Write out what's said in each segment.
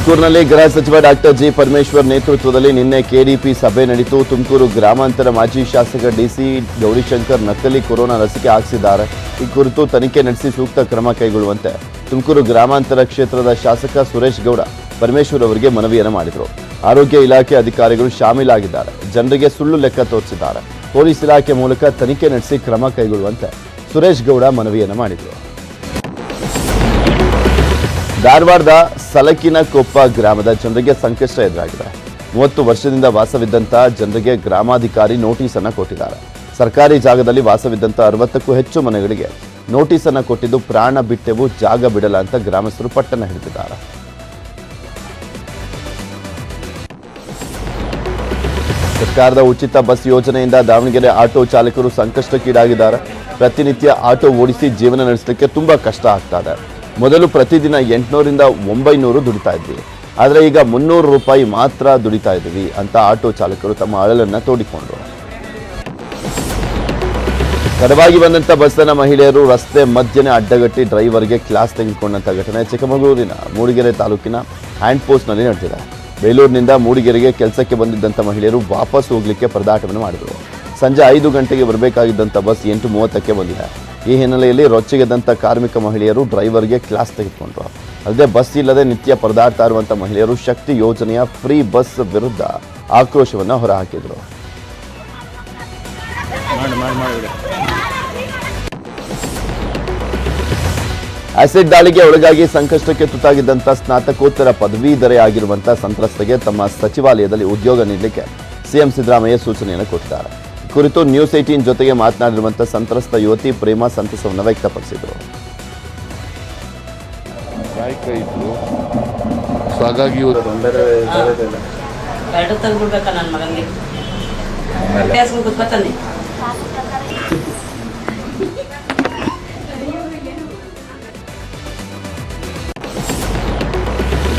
ತುಮಕೂರಿನಲ್ಲಿ ಗೃಹ ಸಚಿವ ಡಾಕ್ಟರ್ ಜಿ ಪರಮೇಶ್ವರ್ ನೇತೃತ್ವದಲ್ಲಿ ನಿನ್ನೆ ಕೆಡಿಪಿ ಸಭೆ ನಡೆಯಿತು. ತುಮಕೂರು ಗ್ರಾಮಾಂತರ ಮಾಜಿ ಶಾಸಕ ಡಿಸಿ ಗೌರಿಶಂಕರ್ ನಕಲಿ ಕೊರೋನಾ ಲಸಿಕೆ ಹಾಕಿಸಿದ್ದಾರೆ. ಈ ಕುರಿತು ತನಿಖೆ ನಡೆಸಿ ಸೂಕ್ತ ಕ್ರಮ ಕೈಗೊಳ್ಳುವಂತೆ ತುಮಕೂರು ಗ್ರಾಮಾಂತರ ಕ್ಷೇತ್ರದ ಶಾಸಕ ಸುರೇಶ್ ಗೌಡ ಪರಮೇಶ್ವರ್ ಅವರಿಗೆ ಮನವಿಯನ್ನು ಮಾಡಿದರು. ಆರೋಗ್ಯ ಇಲಾಖೆ ಅಧಿಕಾರಿಗಳು ಶಾಮೀಲಾಗಿದ್ದಾರೆ. ಜನರಿಗೆ ಸುಳ್ಳು ಲೆಕ್ಕ ತೋರಿಸಿದ್ದಾರೆ. ಪೊಲೀಸ್ ಇಲಾಖೆ ಮೂಲಕ ತನಿಖೆ ನಡೆಸಿ ಕ್ರಮ ಕೈಗೊಳ್ಳುವಂತೆ ಸುರೇಶ್ ಗೌಡ ಮನವಿಯನ್ನು ಮಾಡಿದರು. ಧಾರವಾಡದ ಸಲಕಿನಕೊಪ್ಪ ಗ್ರಾಮದ ಜನರಿಗೆ ಸಂಕಷ್ಟ ಎದುರಾಗಿದೆ. 30 ವರ್ಷದಿಂದ ವಾಸವಿದ್ದಂತಹ ಜನರಿಗೆ ಗ್ರಾಮಾಧಿಕಾರಿ ನೋಟಿಸ್ ಅನ್ನು ಕೊಟ್ಟಿದ್ದಾರೆ. ಸರ್ಕಾರಿ ಜಾಗದಲ್ಲಿ ವಾಸವಿದ್ದಂತಹ 60ಕ್ಕೂ ಹೆಚ್ಚು ಮನೆಗಳಿಗೆ ನೋಟಿಸ್ ಅನ್ನು ಕೊಟ್ಟಿದ್ದು, ಪ್ರಾಣ ಬಿಟ್ಟೆವು ಜಾಗ ಬಿಡಲ್ಲ ಅಂತ ಗ್ರಾಮಸ್ಥರು ಪಟ್ಟಣ ಹಿಡಿದಿದ್ದಾರೆ. ಸರ್ಕಾರದ ಉಚಿತ ಬಸ್ ಯೋಜನೆಯಿಂದ ದಾವಣಗೆರೆ ಆಟೋ ಚಾಲಕರು ಸಂಕಷ್ಟಕ್ಕೀಡಾಗಿದ್ದಾರೆ. ಪ್ರತಿನಿತ್ಯ ಆಟೋ ಓಡಿಸಿ ಜೀವನ ನಡೆಸಲಿಕ್ಕೆ ತುಂಬಾ ಕಷ್ಟ ಆಗ್ತಾ ಇದೆ. ಮೊದಲು ಪ್ರತಿದಿನ 800ರಿಂದ 900 ದುಡಿತಾ ಇದ್ವಿ, ಆದರೆ ಈಗ 300 ರೂಪಾಯಿ ಮಾತ್ರ ದುಡಿತಾ ಇದ್ದೀವಿ ಅಂತ ಆಟೋ ಚಾಲಕರು ತಮ್ಮ ಅಳಲನ್ನು ತೋಡಿಕೊಂಡರು. ತಡವಾಗಿ ಬಂದಂಥ ಬಸ್ಸನ್ನ ಮಹಿಳೆಯರು ರಸ್ತೆ ಮಧ್ಯೆ ಅಡ್ಡಗಟ್ಟಿ ಡ್ರೈವರ್ಗೆ ಕ್ಲಾಸ್ ತೆಗೆದುಕೊಂಡಂಥ ಘಟನೆ ಚಿಕ್ಕಮಗಳೂರಿನ ಮೂಡಿಗೆರೆ ತಾಲೂಕಿನ ಹ್ಯಾಂಡ್ ಪೋಸ್ಟ್ನಲ್ಲಿ ನಡೆದಿದೆ. ಬೇಲೂರಿನಿಂದ ಮೂಡಿಗೆರೆಗೆ ಕೆಲಸಕ್ಕೆ ಬಂದಿದ್ದಂಥ ಮಹಿಳೆಯರು ವಾಪಸ್ ಹೋಗಲಿಕ್ಕೆ ಪರದಾಟವನ್ನು ಮಾಡಿದರು. ಸಂಜೆ 5 ಗಂಟೆಗೆ ಬರಬೇಕಾಗಿದ್ದಂಥ ಬಸ್ 8:30ಕ್ಕೆ ಬಂದಿದೆ. ಈ ಹಿನ್ನೆಲೆಯಲ್ಲಿ ರೊಚ್ಚಿಗೆದ್ದಂಥ ಕಾರ್ಮಿಕ ಮಹಿಳೆಯರು ಡ್ರೈವರ್ಗೆ ಕ್ಲಾಸ್ ತೆಗೆದುಕೊಂಡರು. ಅಲ್ಲದೆ ಬಸ್ ಇಲ್ಲದೆ ನಿತ್ಯ ಪರದಾಡ್ತಾ ಇರುವಂಥ ಮಹಿಳೆಯರು ಶಕ್ತಿ ಯೋಜನೆಯ ಫ್ರೀ ಬಸ್ ವಿರುದ್ಧ ಆಕ್ರೋಶವನ್ನು ಹೊರಹಾಕಿದರು. ಆಸಿಡ್ ದಾಳಿಗೆ ಒಳಗಾಗಿ ಸಂಕಷ್ಟಕ್ಕೆ ತುತ್ತಾಗಿದ್ದಂಥ ಸ್ನಾತಕೋತ್ತರ ಪದವೀಧರೆ ಆಗಿರುವಂಥ ಸಂತ್ರಸ್ತೆಗೆ ತಮ್ಮ ಸಚಿವಾಲಯದಲ್ಲಿ ಉದ್ಯೋಗ ನೀಡಲಿಕ್ಕೆ ಸಿಎಂ ಸಿದ್ದರಾಮಯ್ಯ ಸೂಚನೆಯನ್ನು ಕೊಟ್ಟಿದ್ದಾರೆ. ಕುರಿತು ನ್ಯೂಸ್ 18 ಜೊತೆಗೆ ಮಾತನಾಡಿರುವಂಥ ಸಂತ್ರಸ್ತ ಯುವತಿ ಪ್ರೇಮ ಸಂತಸವನ್ನು ವ್ಯಕ್ತಪಡಿಸಿದರು.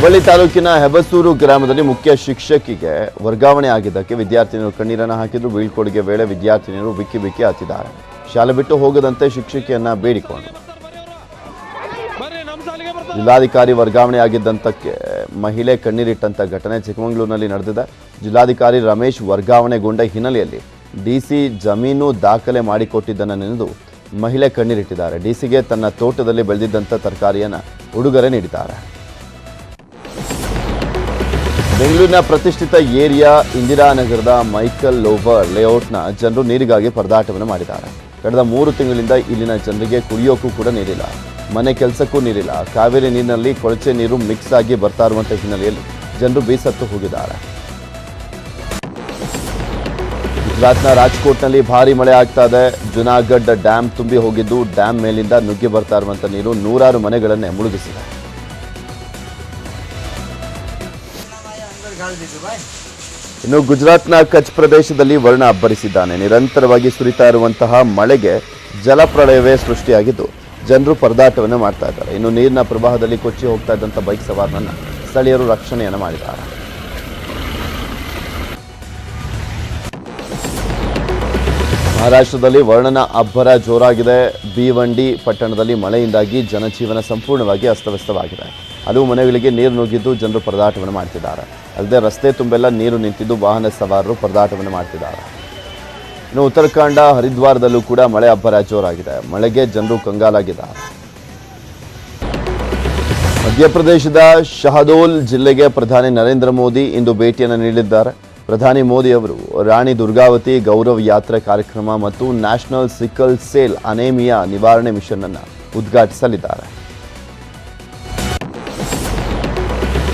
ಹುಬ್ಬಳ್ಳಿ ತಾಲೂಕಿನ ಹೆಬಸೂರು ಗ್ರಾಮದಲ್ಲಿ ಮುಖ್ಯ ಶಿಕ್ಷಕಿಗೆ ವರ್ಗಾವಣೆ ಆಗಿದ್ದಕ್ಕೆ ವಿದ್ಯಾರ್ಥಿನಿಯರು ಕಣ್ಣೀರನ್ನು ಹಾಕಿದ್ರು. ಬೀಳ್ಕೊಡುಗೆ ವೇಳೆ ವಿದ್ಯಾರ್ಥಿನಿಯರು ಬಿಕ್ಕಿ ಬಿಕ್ಕಿ ಹತ್ತಿದ್ದಾರೆ. ಶಾಲೆ ಬಿಟ್ಟು ಹೋಗದಂತೆ ಶಿಕ್ಷಕಿಯನ್ನ ಬೇಡಿಕೊಂಡರು. ಜಿಲ್ಲಾಧಿಕಾರಿ ವರ್ಗಾವಣೆ ಆಗಿದ್ದಂತಕ್ಕೆ ಮಹಿಳೆ ಕಣ್ಣೀರಿಟ್ಟಂತ ಘಟನೆ ಚಿಕ್ಕಮಗಳೂರಿನಲ್ಲಿ ನಡೆದಿದೆ. ಜಿಲ್ಲಾಧಿಕಾರಿ ರಮೇಶ್ ವರ್ಗಾವಣೆಗೊಂಡ ಹಿನ್ನೆಲೆಯಲ್ಲಿ ಡಿಸಿ ಜಮೀನು ದಾಖಲೆ ಮಾಡಿಕೊಟ್ಟಿದ್ದನ್ನು ನೆನೆದು ಮಹಿಳೆ ಕಣ್ಣೀರಿಟ್ಟಿದ್ದಾರೆ. ಡಿಸಿಗೆ ತನ್ನ ತೋಟದಲ್ಲಿ ಬೆಳೆದಿದ್ದಂಥ ತರಕಾರಿಯನ್ನು ಉಡುಗೊರೆ ನೀಡಿದ್ದಾರೆ. ಬೆಂಗಳೂರಿನ ಪ್ರತಿಷ್ಠಿತ ಏರಿಯಾ ಇಂದಿರಾನಗರದ ಮೈಕಲ್ ಲೋವರ್ ಲೇಔಟ್ನ ಜನರು ನೀರಿಗಾಗಿ ಪರದಾಟವನ್ನು ಮಾಡಿದ್ದಾರೆ. ಕಳೆದ 3 ತಿಂಗಳಿಂದ ಇಲ್ಲಿನ ಜನರಿಗೆ ಕುಡಿಯೋಕ್ಕೂ ಕೂಡ ನೀರಿಲ್ಲ, ಮನೆ ಕೆಲಸಕ್ಕೂ ನೀರಿಲ್ಲ. ಕಾವೇರಿ ನೀರಿನಲ್ಲಿ ಕೊಳಚೆ ನೀರು ಮಿಕ್ಸ್ ಆಗಿ ಬರ್ತಾ ಇರುವಂಥ ಹಿನ್ನೆಲೆಯಲ್ಲಿ ಜನರು ಬೇಸತ್ತು ಹೋಗಿದ್ದಾರೆ. ಗುಜರಾತ್ನ ರಾಜ್ಕೋಟ್ನಲ್ಲಿ ಭಾರಿ ಮಳೆ ಆಗ್ತಾ ಇದೆ. ಜುನಾಗಢ್ ಡ್ಯಾಮ್ ತುಂಬಿ ಹೋಗಿದ್ದು, ಡ್ಯಾಮ್ ಮೇಲಿಂದ ನುಗ್ಗಿ ಬರ್ತಾ ಇರುವಂಥ ನೀರು ನೂರಾರು ಮನೆಗಳನ್ನೇ ಮುಳುಗಿಸಿದೆ. ಇನ್ನು ಗುಜರಾತ್ನ ಕಚ್ ಪ್ರದೇಶದಲ್ಲಿ ವರುಣ ಅಬ್ಬರಿಸಿದ್ದಾನೆ. ನಿರಂತರವಾಗಿ ಸುರಿತಾ ಇರುವಂತಹ ಮಳೆಗೆ ಜಲಪ್ರಳಯವೇ ಸೃಷ್ಟಿಯಾಗಿದ್ದು ಜನರು ಪರದಾಟವನ್ನು ಮಾಡ್ತಾ ಇದ್ದಾರೆ. ಇನ್ನು ನೀರಿನ ಪ್ರವಾಹದಲ್ಲಿ ಕೊಚ್ಚಿ ಹೋಗ್ತಾ ಇದ್ದಂಥ ಬೈಕ್ ಸವಾರನನ್ನು ಸ್ಥಳೀಯರು ರಕ್ಷಣೆಯನ್ನು ಮಾಡಿದ್ದಾರೆ. ಮಹಾರಾಷ್ಟ್ರದಲ್ಲಿ ವರುಣನ ಅಬ್ಬರ ಜೋರಾಗಿದೆ. ಭೀವಂಡಿ ಪಟ್ಟಣದಲ್ಲಿ ಮಳೆಯಿಂದಾಗಿ ಜನಜೀವನ ಸಂಪೂರ್ಣವಾಗಿ ಅಸ್ತವ್ಯಸ್ತವಾಗಿದೆ. ಹಲವು ಮನೆಗಳಿಗೆ ನೀರು ನುಗ್ಗಿದ್ದು ಜನರು ಪರದಾಟವನ್ನು ಮಾಡ್ತಿದ್ದಾರೆ. ಅಲ್ಲದೆ ರಸ್ತೆ ತುಂಬೆಲ್ಲ ನೀರು ನಿಂತಿದ್ದು ವಾಹನ ಸವಾರರು ಪರದಾಟವನ್ನು ಮಾಡ್ತಿದ್ದಾರೆ. ಇನ್ನು ಉತ್ತರಾಖಂಡ ಹರಿದ್ವಾರದಲ್ಲೂ ಕೂಡ ಮಳೆ ಅಬ್ಬರ ಜೋರಾಗಿದೆ. ಮಳೆಗೆ ಜನರು ಕಂಗಾಲಾಗಿದ್ದಾರೆ. ಮಧ್ಯಪ್ರದೇಶದ ಶಹದೋಲ್ ಜಿಲ್ಲೆಗೆ ಪ್ರಧಾನಿ ನರೇಂದ್ರ ಮೋದಿ ಇಂದು ಭೇಟಿಯನ್ನು ನೀಡಿದ್ದಾರೆ. ಪ್ರಧಾನಿ ಮೋದಿ ಅವರು ರಾಣಿ ದುರ್ಗಾವತಿ ಗೌರವ್ ಯಾತ್ರೆ ಕಾರ್ಯಕ್ರಮ ಮತ್ತು ನ್ಯಾಷನಲ್ ಸಿಕಲ್ ಸೆಲ್ ಅನೇಮಿಯಾ ನಿವಾರಣೆ ಮಿಷನ್ ಅನ್ನು ಉದ್ಘಾಟಿಸಲಿದ್ದಾರೆ.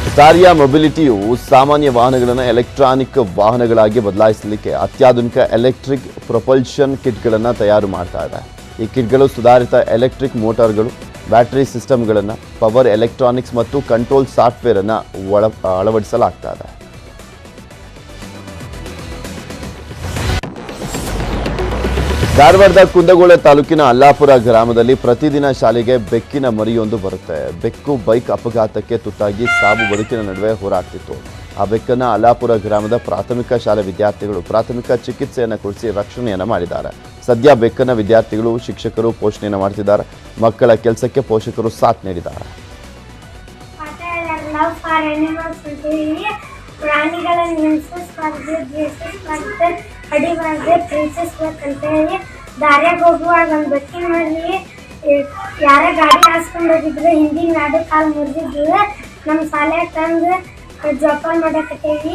ಸ್ಟಾರಿಯಾ ಮೊಬಿಲಿಟಿಯು ಸಾಮಾನ್ಯ ವಾಹನಗಳನ್ನು ಎಲೆಕ್ಟ್ರಾನಿಕ್ ವಾಹನಗಳಾಗಿ ಬದಲಾಯಿಸಲಿಕ್ಕೆ ಅತ್ಯಾಧುನಿಕ ಎಲೆಕ್ಟ್ರಿಕ್ ಪ್ರೊಪಲ್ಷನ್ ಕಿಟ್ಗಳನ್ನು ತಯಾರು ಮಾಡ್ತಾ ಇದೆ. ಈ ಕಿಟ್ಗಳು ಸುಧಾರಿತ ಎಲೆಕ್ಟ್ರಿಕ್ ಮೋಟಾರ್ಗಳು, ಬ್ಯಾಟರಿ ಸಿಸ್ಟಮ್ಗಳನ್ನು, ಪವರ್ ಎಲೆಕ್ಟ್ರಾನಿಕ್ಸ್ ಮತ್ತು ಕಂಟ್ರೋಲ್ ಸಾಫ್ಟ್ವೇರ್ ಅನ್ನು ಅಳವಡಿಸಲಾಗ್ತಾ ಇದೆ. ಧಾರವಾಡದ ಕುಂದಗೋಳ ತಾಲೂಕಿನ ಅಲ್ಲಾಪುರ ಗ್ರಾಮದಲ್ಲಿ ಪ್ರತಿದಿನ ಶಾಲೆಗೆ ಬೆಕ್ಕಿನ ಮರಿಯೊಂದು ಬರುತ್ತೆ. ಬೆಕ್ಕು ಬೈಕ್ ಅಪಘಾತಕ್ಕೆ ತುತ್ತಾಗಿ ಸಾವು ಬದುಕಿನ ನಡುವೆ ಹೋರಾಡ್ತಿತ್ತು. ಆ ಬೆಕ್ಕನ್ನು ಅಲ್ಲಾಪುರ ಗ್ರಾಮದ ಪ್ರಾಥಮಿಕ ಶಾಲೆ ವಿದ್ಯಾರ್ಥಿಗಳು ಪ್ರಾಥಮಿಕ ಚಿಕಿತ್ಸೆಯನ್ನು ಕೊಡಿಸಿ ರಕ್ಷಣೆಯನ್ನು ಮಾಡಿದ್ದಾರೆ. ಸದ್ಯ ಬೆಕ್ಕನ ವಿದ್ಯಾರ್ಥಿಗಳು, ಶಿಕ್ಷಕರು ಪೋಷಣೆಯನ್ನು ಮಾಡ್ತಿದ್ದಾರೆ. ಮಕ್ಕಳ ಕೆಲಸಕ್ಕೆ ಪೋಷಕರು ಸಾಥ್ ನೀಡಿದ್ದಾರೆ. ಲವ್ ಫಾರ್ ಅನಿಮಲ್ಸ್ ಅಂತೀವಿ. ಪ್ರಾಣಿಗಳನ್ನು ಹಿಂಸಿಸಬಾರ್ದು, ದ್ವೇಷಿಸಬಾರ್ದು, ಹೊಡಿಬಾರ್ದು, ಪ್ರೀತಿಸ್ಬೇಕಂತೇಳಿ. ದಾರ್ಯಾಗ ಹೋಗುವಾಗ ಒಂದು ಬಸ್ಸಿನ ಮಾಡಿ ಯಾರ ಗಾಡಿ ಹಾಸ್ಕೊಂಡು ಹೋಗಿದ್ರು ಹಿಂದಿನ ಗಾಡಿ ಕಾಲು ಮುರಿದಿದ್ರು. ನಮ್ಮ ಶಾಲೆ ತಂದು ಜೋಪಾನ ಮಾಡಕತ್ತೇವಿ.